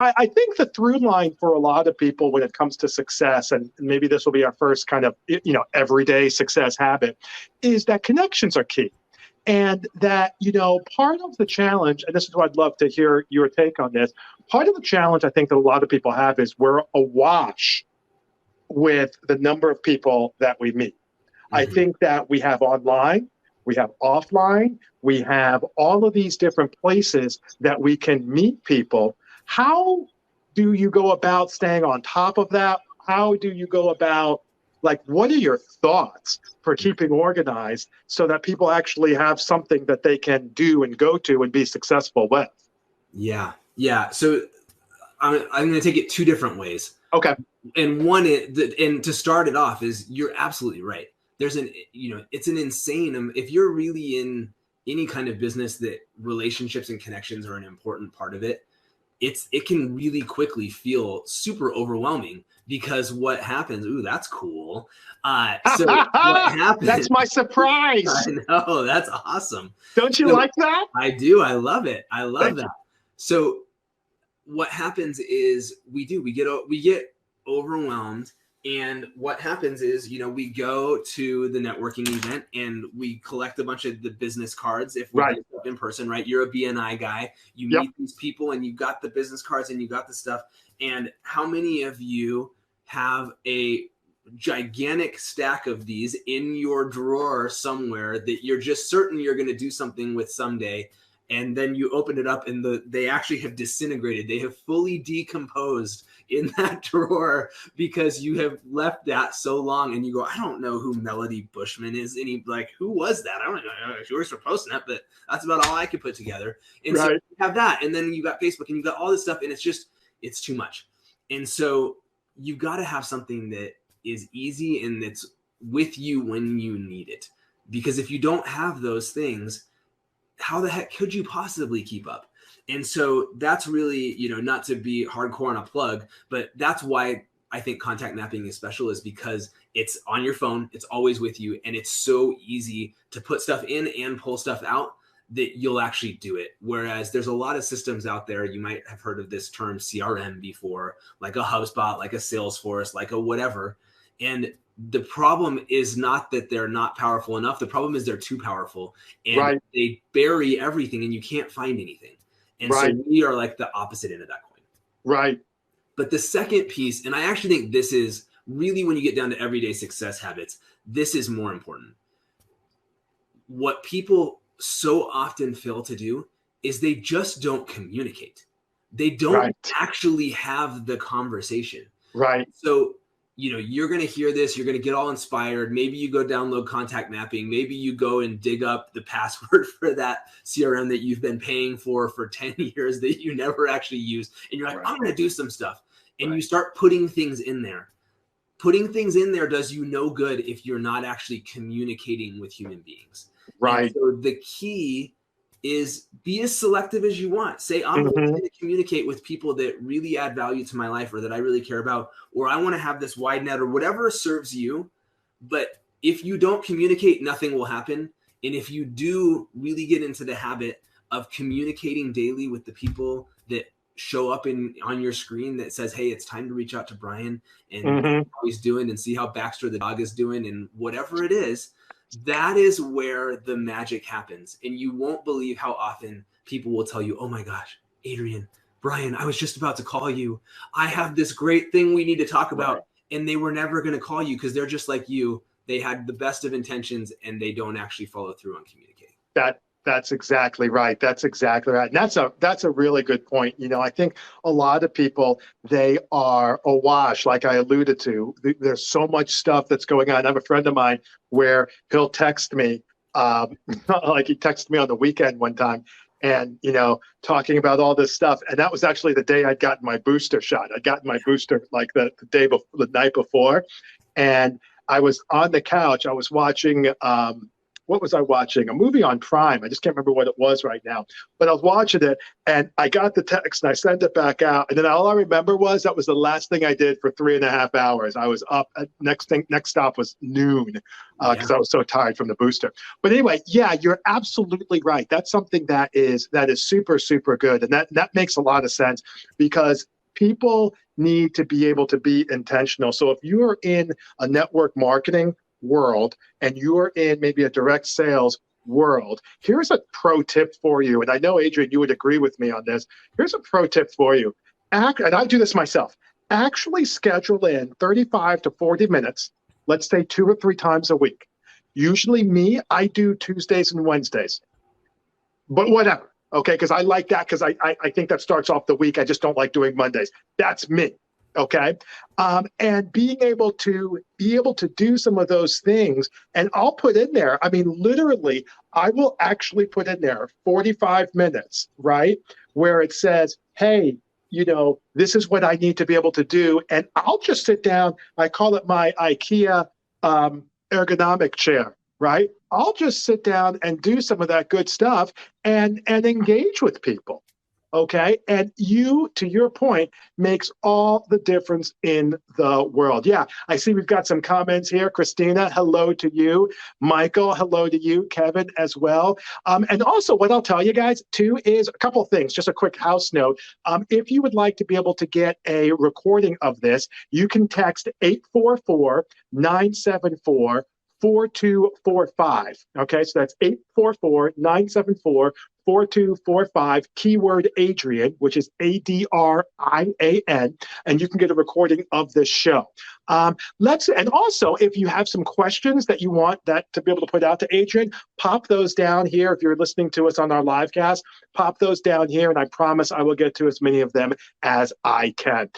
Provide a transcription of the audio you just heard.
I think the through line for a lot of people when it comes to success, and maybe this will be our first kind of, everyday success habit, is that connections are key. And that, part of the challenge, and this is what I'd love to hear your take on this, part of the challenge I think that a lot of people have is we're awash with the number of people that we meet. I think that we have online, we have offline, we have all of these different places that we can meet people. How do you go about staying on top of that? How do you go about, what are your thoughts for keeping organized so that people actually have something that they can do and go to and be successful with? Yeah. So I'm going to take it two different ways. Okay. And one is, and to start it off is, you're absolutely right. There's it's an insane, if you're really in any kind of business that relationships and connections are an important part of it, it can really quickly feel super overwhelming, because what happens, ooh, that's cool. So what happens, that's my surprise. I know, that's awesome. Don't you like that? I do. I love it. I love that. So what happens is we get overwhelmed. And what happens is, we go to the networking event and we collect a bunch of the business cards. If we get up in person, right? You're a BNI guy. You meet these people and you got the business cards and you got the stuff. And how many of you have a gigantic stack of these in your drawer somewhere that you're just certain you're going to do something with someday? And then you open it up and they actually have disintegrated. They have fully decomposed in that drawer because you have left that so long. And you go, I don't know who Melody Bushman is. And you who was that? I don't know if you were posting that, but that's about all I could put together. And so you have that. And then you got Facebook and you got all this stuff. And it's too much. And so you've got to have something that is easy and that's with you when you need it. Because if you don't have those things, how the heck could you possibly keep up? And so that's really, not to be hardcore on a plug, but that's why I think contact mapping is special, is because it's on your phone, it's always with you, and it's so easy to put stuff in and pull stuff out that you'll actually do it. Whereas there's a lot of systems out there, you might have heard of this term CRM before, like a HubSpot, like a Salesforce, like a whatever. And the problem is not that they're not powerful enough. The problem is they're too powerful and they bury everything and you can't find anything. And so we are like the opposite end of that coin. Right. But the second piece, and I actually think this is really, when you get down to everyday success habits, this is more important. What people so often fail to do is they just don't communicate. They don't actually have the conversation. Right. So you're going to hear this, you're going to get all inspired. Maybe you go download contact mapping. Maybe you go and dig up the password for that CRM that you've been paying for 10 years that you never actually use. And you're like, I'm going to do some stuff. And you start putting things in there. Putting things in there does you no good if you're not actually communicating with human beings. Right. And so the key is be as selective as you want. Say, I'm going to communicate with people that really add value to my life or that I really care about, or I want to have this wide net or whatever serves you. But if you don't communicate, nothing will happen. And if you do really get into the habit of communicating daily with the people that show up on your screen that says, hey, it's time to reach out to Brian and see how he's doing and see how Baxter the dog is doing and whatever it is, that is where the magic happens. And you won't believe how often people will tell you, oh my gosh, Adrien, Brian, I was just about to call you. I have this great thing we need to talk about. And they were never going to call you because they're just like you. They had the best of intentions and they don't actually follow through on communicating. That's exactly right. That's exactly right. And that's a really good point. I think a lot of people, they are awash, like I alluded to. There's so much stuff that's going on. I have a friend of mine where he'll text me, like he texted me on the weekend one time and, talking about all this stuff. And that was actually the day I'd gotten my booster shot. I'd gotten my booster like the night before. And I was on the couch. I was watching what was I watching? A movie on Prime. I just can't remember what it was right now. But I was watching it, and I got the text, and I sent it back out. And then all I remember was that was the last thing I did for 3.5 hours. I was up. Next stop was noon because I was so tired from the booster. But anyway, yeah, you're absolutely right. That's something that is super, super good, and that makes a lot of sense because people need to be able to be intentional. So if you are in a network marketing world and you are in maybe a direct sales world, here's a pro tip for you. And I know, Adrien, you would agree with me on this. Here's a pro tip for you. And I do this myself. Actually schedule in 35 to 40 minutes, let's say 2 or 3 times a week. Usually me, I do Tuesdays and Wednesdays. But whatever, okay? Because I like that because I think that starts off the week. I just don't like doing Mondays. That's me. Okay. And being able to do some of those things, and I'll put in there, I mean, literally, I will actually put in there 45 minutes, right? Where it says, hey, this is what I need to be able to do. And I'll just sit down. I call it my IKEA ergonomic chair, right? I'll just sit down and do some of that good stuff and engage with people. Okay. And to your point, makes all the difference in the world. Yeah. I see we've got some comments here. Christina, hello to you. Michael, hello to you. Kevin as well. And also what I'll tell you guys too is a couple of things, just a quick house note. If you would like to be able to get a recording of this, you can text 844-974 4245. Okay, so that's 844-974-4245, keyword Adrien, which is ADRIAN, and you can get a recording of this show. And also, if you have some questions that you want that to be able to put out to Adrien, pop those down here. If you're listening to us on our live cast, pop those down here, and I promise I will get to as many of them as I can.